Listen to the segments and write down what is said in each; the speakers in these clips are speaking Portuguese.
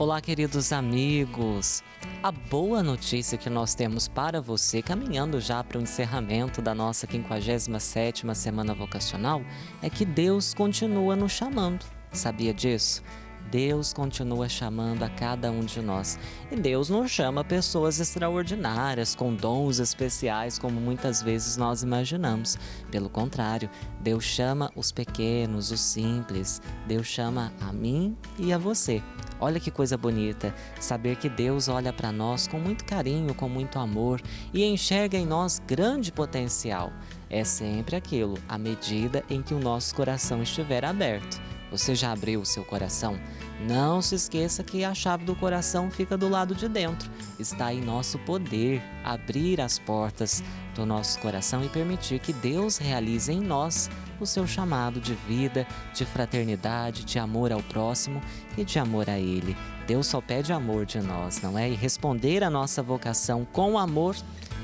Olá, queridos amigos! A boa notícia que nós temos para você, caminhando já para o encerramento da nossa 57ª Semana Vocacional, é que Deus continua nos chamando. Sabia disso? Deus continua chamando a cada um de nós. E Deus não chama pessoas extraordinárias, com dons especiais, como muitas vezes nós imaginamos. Pelo contrário, Deus chama os pequenos, os simples. Deus chama a mim e a você. Olha que coisa bonita, saber que Deus olha para nós com muito carinho, com muito amor e enxerga em nós grande potencial. É sempre aquilo, à medida em que o nosso coração estiver aberto. Você já abriu o seu coração? Não se esqueça que a chave do coração fica do lado de dentro. Está em nosso poder abrir as portas do nosso coração e permitir que Deus realize em nós o seu chamado de vida, de fraternidade, de amor ao próximo e de amor a Ele. Deus só pede amor de nós, não é? E responder à nossa vocação com amor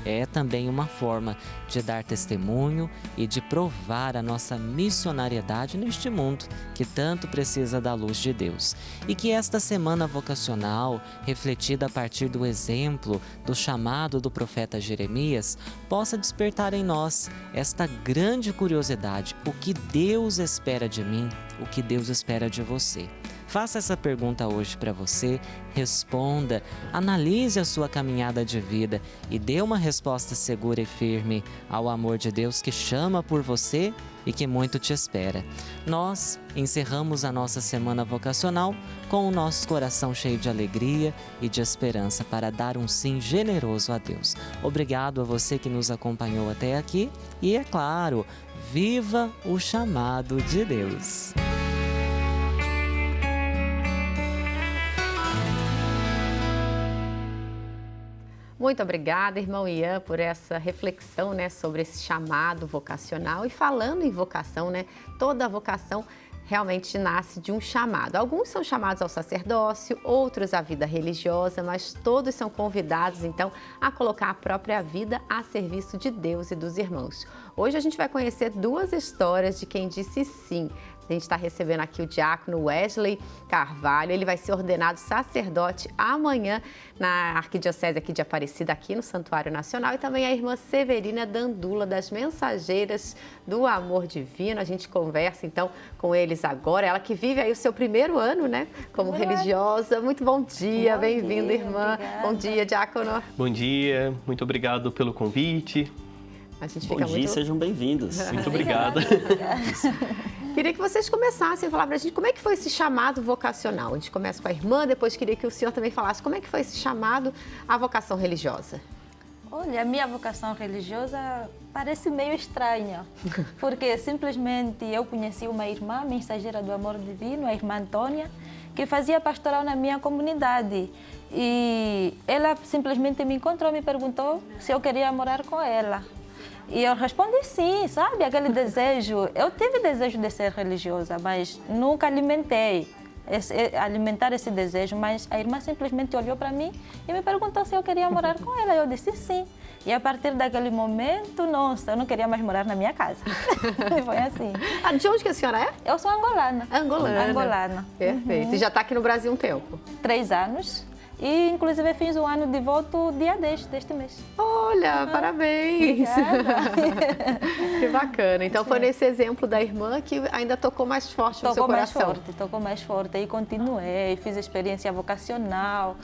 é também uma forma de dar testemunho e de provar a nossa missionariedade neste mundo que tanto precisa da luz de Deus. E que esta semana vocacional, refletida a partir do exemplo do chamado do profeta Jeremias, possa despertar em nós esta grande curiosidade: o que Deus espera de mim, o que Deus espera de você. Faça essa pergunta hoje para você, responda, analise a sua caminhada de vida e dê uma resposta segura e firme ao amor de Deus que chama por você e que muito te espera. Nós encerramos a nossa semana vocacional com o nosso coração cheio de alegria e de esperança para dar um sim generoso a Deus. Obrigado a você que nos acompanhou até aqui e, é claro, viva o chamado de Deus! Muito obrigada, irmão Ian, por essa reflexão, sobre esse chamado vocacional. E falando em vocação, toda vocação realmente nasce de um chamado. Alguns são chamados ao sacerdócio, outros à vida religiosa, mas todos são convidados, então, a colocar a própria vida a serviço de Deus e dos irmãos. Hoje a gente vai conhecer duas histórias de quem disse sim. A gente está recebendo aqui o diácono Wesley Carvalho. Ele vai ser ordenado sacerdote amanhã na Arquidiocese aqui de Aparecida, aqui no Santuário Nacional. E também a irmã Severina Dandula, das Mensageiras do Amor Divino. A gente conversa, então, com eles agora. Ela que vive aí o seu primeiro ano, como religiosa. Muito bom dia, bem-vinda, irmã. Obrigada. Bom dia, diácono. Bom dia, muito obrigado pelo convite. A gente Bom dia, sejam bem-vindos. Muito obrigada. Queria que vocês começassem a falar para a gente como é que foi esse chamado vocacional. A gente começa com a irmã, depois queria que o senhor também falasse como é que foi esse chamado à vocação religiosa. Olha, a minha vocação religiosa parece meio estranha, porque simplesmente eu conheci uma irmã, mensageira do amor divino, a irmã Antônia, que fazia pastoral na minha comunidade. E ela simplesmente me encontrou, me perguntou se eu queria morar com ela. E eu respondi sim, sabe? Aquele desejo. Eu tive desejo de ser religiosa, mas nunca alimentar esse desejo. Mas a irmã simplesmente olhou para mim e me perguntou se eu queria morar com ela. Eu disse sim. E a partir daquele momento, nossa, eu não queria mais morar na minha casa. Foi assim. De onde que a senhora é? Eu sou angolana. Angolana. Perfeito. E já está aqui no Brasil um tempo? 3 anos. E, inclusive, fiz o ano de voto dia 10 deste mês. Olha, parabéns! Que bacana. Então, foi nesse exemplo da irmã que ainda tocou mais forte no seu coração. Tocou mais forte. E continuei, fiz experiência vocacional,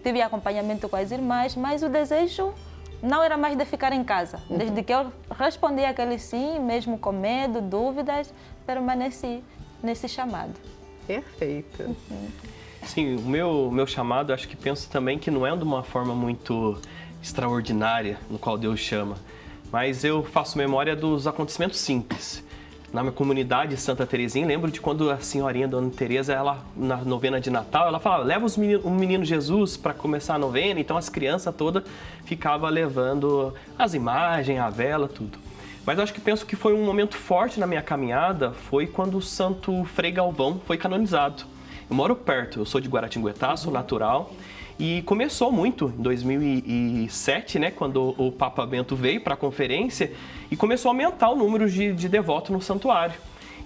tive acompanhamento com as irmãs, mas o desejo não era mais de ficar em casa. Desde que eu respondi aquele sim, mesmo com medo, dúvidas, permaneci nesse chamado. Perfeito. Sim, o meu chamado, acho que penso também que não é de uma forma muito extraordinária no qual Deus chama, mas eu faço memória dos acontecimentos simples. Na minha comunidade Santa Terezinha, lembro de quando a senhorinha Dona Teresa, ela na novena de Natal, ela falava: leva o menino Jesus para começar a novena. Então as crianças todas ficavam levando as imagens, a vela, tudo. Mas acho que penso que foi um momento forte na minha caminhada, foi quando o Santo Frei Galvão foi canonizado. Eu moro perto, eu sou de Guaratinguetá, sou natural, e começou muito em 2007, quando o Papa Bento veio para a conferência e começou a aumentar o número de devotos no santuário.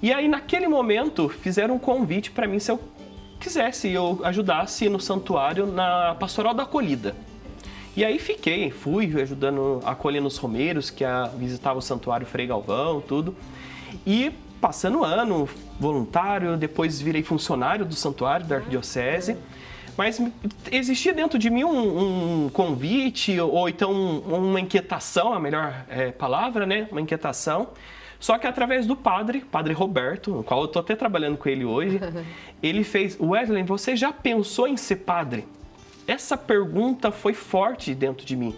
E aí, naquele momento, fizeram um convite para mim se eu quisesse eu ajudasse no santuário na pastoral da acolhida. E aí fui ajudando, acolhendo os romeiros que visitavam o santuário Frei Galvão, tudo. E passando o ano, voluntário, depois virei funcionário do santuário da arquidiocese. Mas existia dentro de mim um convite, ou então uma inquietação, a melhor palavra, né? Uma inquietação. Só que através do padre Roberto, no qual eu estou até trabalhando com ele hoje, ele fez: Wesley, você já pensou em ser padre? Essa pergunta foi forte dentro de mim.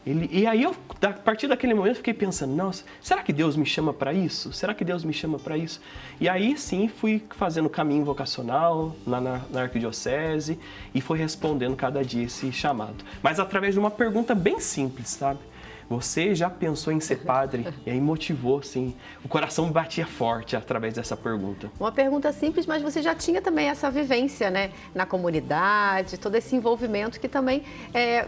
E aí, a partir daquele momento, fiquei pensando: nossa, será que Deus me chama para isso? Será que Deus me chama para isso? E aí, sim, fui fazendo caminho vocacional na arquidiocese e fui respondendo cada dia esse chamado. Mas através de uma pergunta bem simples, sabe? Você já pensou em ser padre? E aí motivou, assim, o coração batia forte através dessa pergunta. Uma pergunta simples, mas você já tinha também essa vivência, né, na comunidade, todo esse envolvimento que também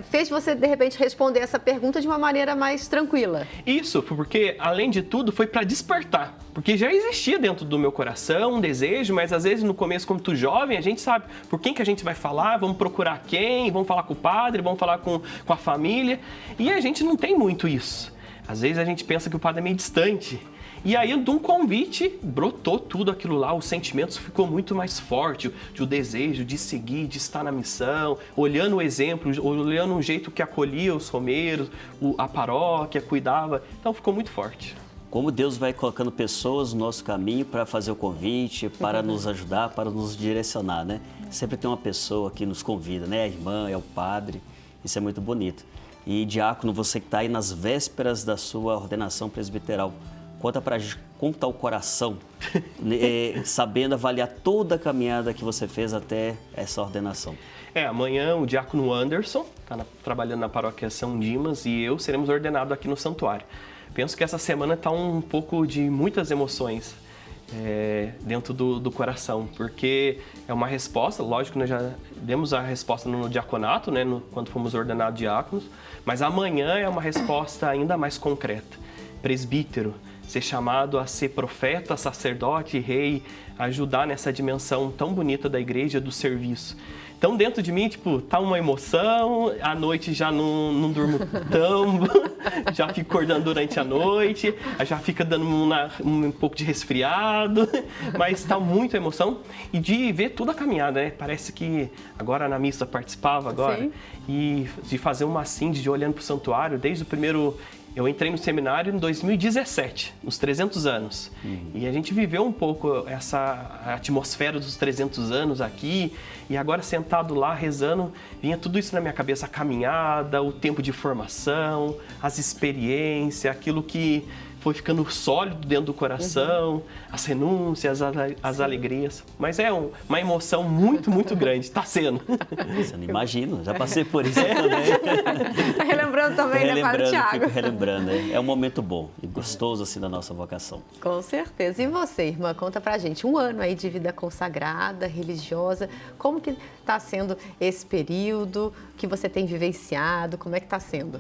fez você, de repente, responder essa pergunta de uma maneira mais tranquila. Isso, porque, além de tudo, foi para despertar. Porque já existia dentro do meu coração um desejo, mas às vezes no começo, como tu jovem, a gente sabe por quem que a gente vai falar, vamos procurar quem, vamos falar com o padre, vamos falar com a família. E a gente não tem muito isso. Às vezes a gente pensa que o padre é meio distante. E aí, de um convite, brotou tudo aquilo lá, os sentimentos ficou muito mais forte, o desejo de seguir, de estar na missão, olhando o exemplo, olhando o jeito que acolhia os romeiros, a paróquia, cuidava. Então ficou muito forte. Como Deus vai colocando pessoas no nosso caminho para fazer o convite, para nos ajudar, para nos direcionar, né? Sempre tem uma pessoa que nos convida, né? A irmã, é o padre, isso é muito bonito. E diácono, você que está aí nas vésperas da sua ordenação presbiteral, conta para a gente como está o coração, sabendo avaliar toda a caminhada que você fez até essa ordenação. Amanhã o diácono Anderson, está trabalhando na paróquia São Dimas, e eu seremos ordenados aqui no santuário. Penso que essa semana está um pouco de muitas emoções dentro do coração, porque é uma resposta, lógico que nós já demos a resposta no diaconato, né, quando fomos ordenados diáconos, mas amanhã é uma resposta ainda mais concreta. Presbítero, ser chamado a ser profeta, sacerdote, rei, ajudar nessa dimensão tão bonita da igreja, do serviço. Então, dentro de mim, tá uma emoção, à noite já não durmo tão, já fico acordando durante a noite, já fica dando um pouco de resfriado, mas tá muita emoção. E de ver toda a caminhada, né? Parece que agora na missa participava agora, sim. E de fazer uma de olhando para o santuário, desde o primeiro... Eu entrei no seminário em 2017, nos 300 anos. E a gente viveu um pouco essa atmosfera dos 300 anos aqui. E agora, sentado lá, rezando, vinha tudo isso na minha cabeça. A caminhada, o tempo de formação, as experiências, aquilo que foi ficando sólido dentro do coração, as renúncias, as alegrias. Mas é uma emoção muito, muito grande. Está sendo. Você não imagina, já passei por isso também. Está relembrando também, né, Padre Tiago? Fico relembrando, é um momento bom e gostoso assim da nossa vocação. Com certeza. E você, irmã, conta pra gente, um ano aí de vida consagrada, religiosa, como que está sendo esse período que você tem vivenciado, como é que está sendo?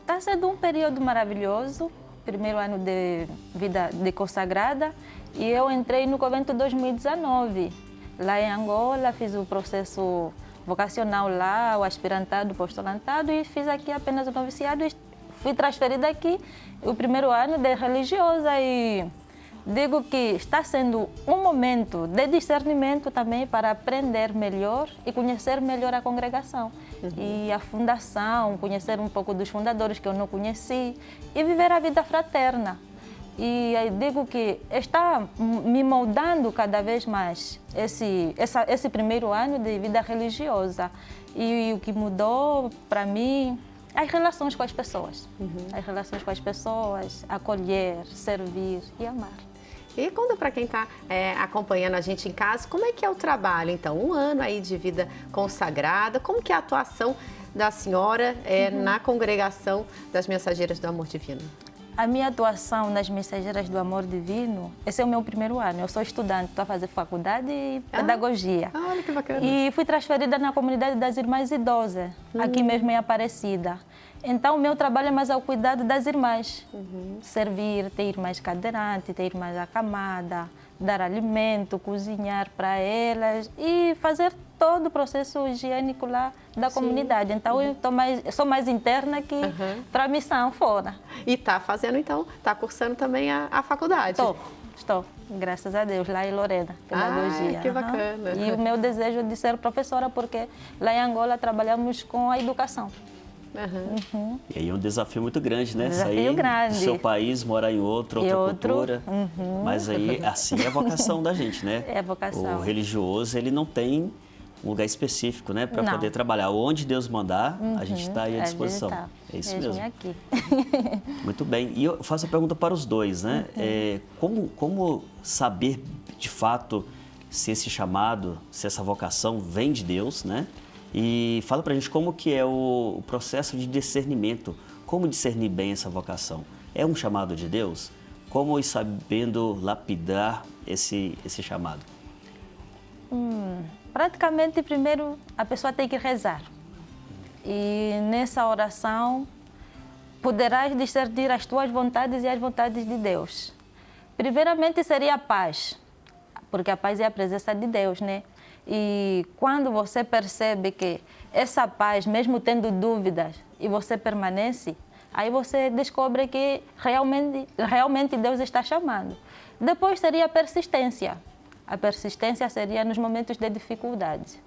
Está sendo um período maravilhoso, primeiro ano de vida de consagrada, e eu entrei no convento em 2019. Lá em Angola, fiz o processo vocacional lá, o aspirantado, o postulantado, e fiz aqui apenas o noviciado e fui transferida aqui o primeiro ano de religiosa. E digo que está sendo um momento de discernimento também para aprender melhor e conhecer melhor a congregação. E a fundação, conhecer um pouco dos fundadores que eu não conheci e viver a vida fraterna. E digo que está me moldando cada vez mais esse primeiro ano de vida religiosa. E o que mudou para mim, as relações com as pessoas. As relações com as pessoas, acolher, servir e amar. E conta para quem está acompanhando a gente em casa, como é que é o trabalho, então? Um ano aí de vida consagrada, como que é a atuação da senhora na congregação das Mensageiras do Amor Divino? A minha atuação nas Mensageiras do Amor Divino, esse é o meu primeiro ano. Eu sou estudante, estou a fazer faculdade e pedagogia. Olha que bacana. E fui transferida na comunidade das Irmãs Idosas, aqui mesmo em Aparecida. Então, o meu trabalho é mais ao cuidado das irmãs. Servir, ter irmãs cadeirantes, ter irmãs acamadas, dar alimento, cozinhar para elas e fazer todo o processo higiênico lá da comunidade. Então, eu sou mais interna que para a missão fora. E está fazendo, então, está cursando também a faculdade? Estou, graças a Deus, lá em Lorena, pedagogia. Que bacana. E o meu desejo de ser professora, porque lá em Angola trabalhamos com a educação. E aí é um desafio muito grande, né? Desafio grande. Do seu país, morar em outra cultura. Mas aí, assim é a vocação da gente, né? É a vocação. O religioso, ele não tem um lugar específico, né? Para poder trabalhar. Onde Deus mandar, a gente está aí à disposição. É isso mesmo. Aqui. Muito bem. E eu faço a pergunta para os dois, né? Como saber, de fato, se esse chamado, se essa vocação vem de Deus, né? E fala pra gente como que é o processo de discernimento, como discernir bem essa vocação. É um chamado de Deus? Como ir sabendo lapidar esse chamado? Praticamente, primeiro, a pessoa tem que rezar. E nessa oração, poderás discernir as tuas vontades e as vontades de Deus. Primeiramente, seria a paz, porque a paz é a presença de Deus, né? E quando você percebe que essa paz, mesmo tendo dúvidas, e você permanece, aí você descobre que realmente Deus está chamando. Depois seria a persistência. A persistência seria nos momentos de dificuldades.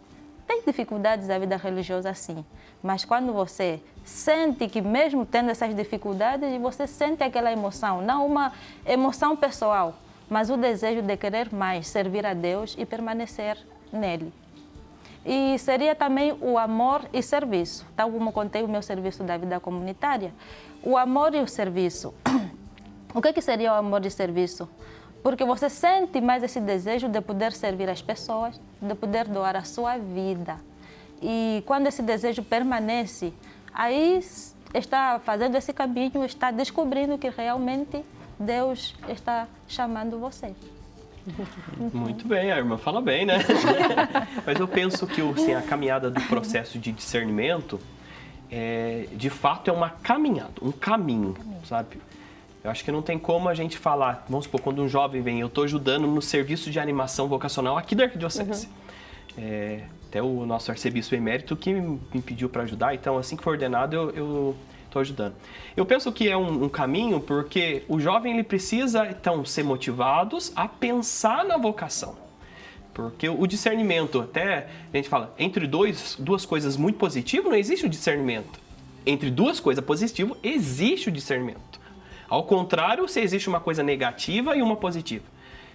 Tem dificuldades da vida religiosa, sim, mas quando você sente que mesmo tendo essas dificuldades, você sente aquela emoção, não uma emoção pessoal, mas o desejo de querer mais, servir a Deus e permanecer nele. E seria também o amor e serviço, tal como contei o meu serviço da vida comunitária. O amor e o serviço. O que seria o amor e serviço? Porque você sente mais esse desejo de poder servir as pessoas, de poder doar a sua vida. E quando esse desejo permanece, aí está fazendo esse caminho, está descobrindo que realmente Deus está chamando você. Muito bem, a irmã fala bem, né? Mas eu penso que assim, a caminhada do processo de discernimento, de fato, é uma caminhada, um caminho, sabe? Eu acho que não tem como a gente falar, vamos supor, quando um jovem vem, eu estou ajudando no serviço de animação vocacional aqui da Arquidiocese. Até o nosso arcebispo emérito que me pediu para ajudar, então assim que for ordenado eu estou ajudando. Eu penso que é um caminho porque o jovem ele precisa, então, ser motivados a pensar na vocação. Porque o discernimento, até a gente fala, entre duas coisas muito positivas não existe o discernimento. Entre duas coisas positivas existe o discernimento. Ao contrário, se existe uma coisa negativa e uma positiva.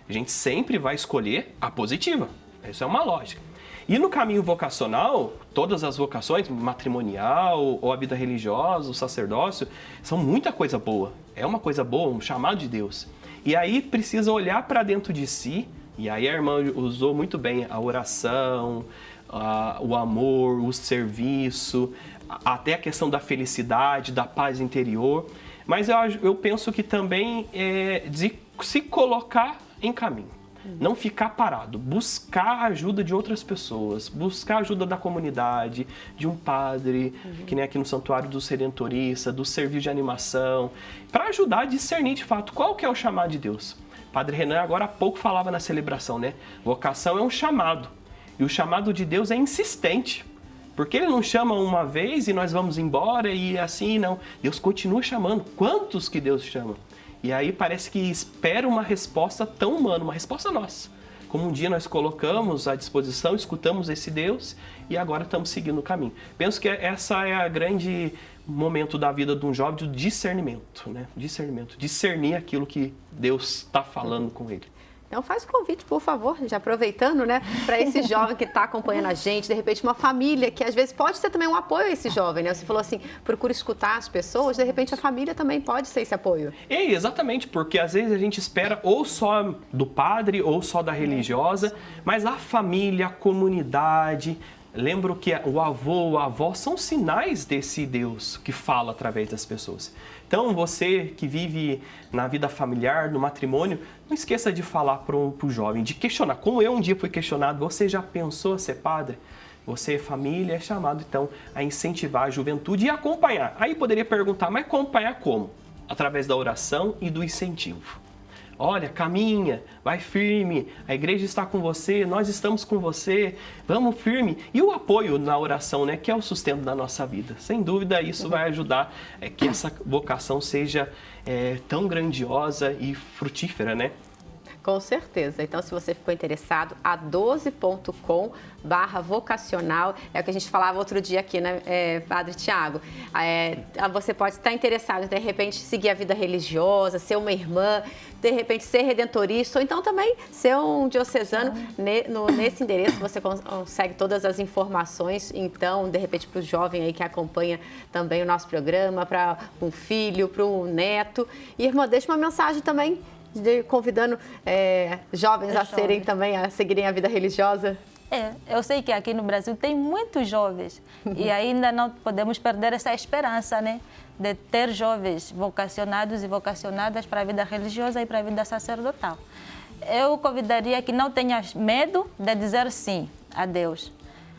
A gente sempre vai escolher a positiva. Isso é uma lógica. E no caminho vocacional, todas as vocações, matrimonial ou a vida religiosa, o sacerdócio, são muita coisa boa. É uma coisa boa, um chamado de Deus. E aí precisa olhar para dentro de si, e aí a irmã usou muito bem a oração, o amor, o serviço, até a questão da felicidade, da paz interior. Mas eu penso que também é de se colocar em caminho. Não ficar parado, buscar a ajuda de outras pessoas, buscar a ajuda da comunidade, de um padre, que nem aqui no Santuário dos Redentoristas, do serviço de animação, para ajudar a discernir de fato qual que é o chamado de Deus. Padre Renan agora há pouco falava na celebração, né? Vocação é um chamado, e o chamado de Deus é insistente, porque Ele não chama uma vez e nós vamos embora e assim, não. Deus continua chamando. Quantos que Deus chama? E aí parece que espera uma resposta tão humana, uma resposta nossa. Como um dia nós colocamos à disposição, escutamos esse Deus e agora estamos seguindo o caminho. Penso que essa é a grande momento da vida de um jovem, do discernimento, né? Discernimento, discernir aquilo que Deus está falando com ele. Então faz o convite, por favor, já aproveitando, né, para esse jovem que está acompanhando a gente, de repente uma família que às vezes pode ser também um apoio a esse jovem, né? Você falou assim, procura escutar as pessoas, de repente a família também pode ser esse apoio. Exatamente, porque às vezes a gente espera ou só do padre ou só da religiosa, mas a família, a comunidade. Lembro que o avô, a avó são sinais desse Deus que fala através das pessoas. Então, você que vive na vida familiar, no matrimônio, não esqueça de falar para o jovem, de questionar. Como eu um dia fui questionado, você já pensou em ser padre? Você, família, é chamado, então, a incentivar a juventude e acompanhar. Aí poderia perguntar, mas acompanhar como? Através da oração e do incentivo. olha, caminha, vai firme, a igreja está com você, nós estamos com você, vamos firme. E o apoio na oração, né, que é o sustento da nossa vida. Sem dúvida, isso vai ajudar que essa vocação seja tão grandiosa e frutífera, né? Com certeza. Então, se você ficou interessado, a12.com/vocacional, é o que a gente falava outro dia aqui, né, Padre Tiago? Você pode estar interessado, de repente, seguir a vida religiosa, ser uma irmã, de repente, ser redentorista, ou então também ser um diocesano. Nesse endereço, você consegue todas as informações. Então, de repente, para o jovem aí que acompanha também o nosso programa, para um filho, para um neto. E, irmã, deixa uma mensagem também, convidando jovens a seguirem a vida religiosa. Eu sei que aqui no Brasil tem muitos jovens e ainda não podemos perder essa esperança, né? De ter jovens vocacionados e vocacionadas para a vida religiosa e para a vida sacerdotal. Eu convidaria que não tenhas medo de dizer sim a Deus.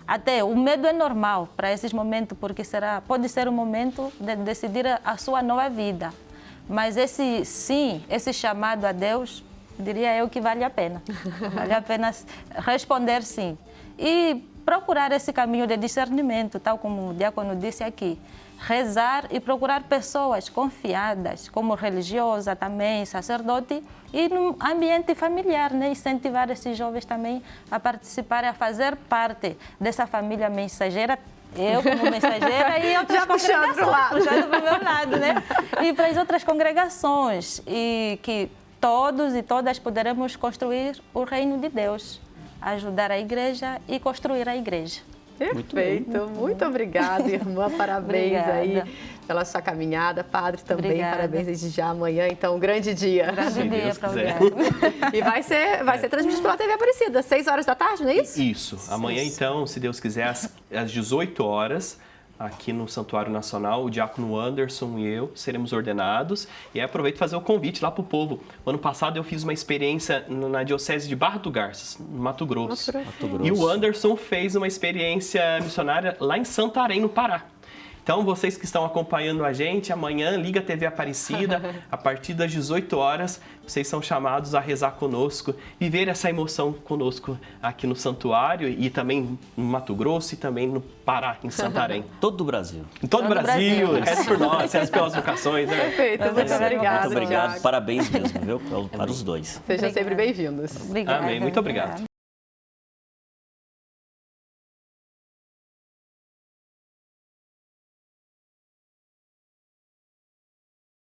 Até o medo é normal para esses momentos, porque pode ser um momento de decidir a sua nova vida. Mas esse sim, esse chamado a Deus, diria eu que vale a pena. Vale a pena responder sim. E procurar esse caminho de discernimento, tal como o diácono disse aqui. Rezar e procurar pessoas confiadas, como religiosa também, sacerdote, e no ambiente familiar, né? Incentivar esses jovens também a participarem, a fazer parte dessa família mensageira. Eu como mensageira e outras congregações, puxando para o meu lado, né? E para as outras congregações, e que todos e todas poderemos construir o reino de Deus, ajudar a igreja e construir a igreja. Perfeito, muito obrigada, irmã, parabéns aí pela sua caminhada, padre também, obrigada. Parabéns desde já, amanhã, então, um grande dia. Grande dia para o E vai ser transmitido pela TV Aparecida, 6 horas da tarde, não é isso? Isso, amanhã então, se Deus quiser, às 18 horas, aqui no Santuário Nacional, o diácono Anderson e eu seremos ordenados. E aí aproveito para fazer o convite lá para o povo. O ano passado eu fiz uma experiência na Diocese de Barra do Garças, no Mato Grosso. E o Anderson fez uma experiência missionária lá em Santarém, no Pará. Então, vocês que estão acompanhando a gente, amanhã, Liga TV Aparecida, a partir das 18 horas, vocês são chamados a rezar conosco, viver essa emoção conosco aqui no Santuário e também no Mato Grosso e também no Pará, em Santarém. Todo o Brasil. Em todo o Brasil, reze por nós, reze pelas vocações, né? Perfeito, muito obrigada. Muito obrigado, Tiago. parabéns mesmo, viu, para os dois. Sejam sempre bem-vindos. Obrigada. Amém, muito obrigado.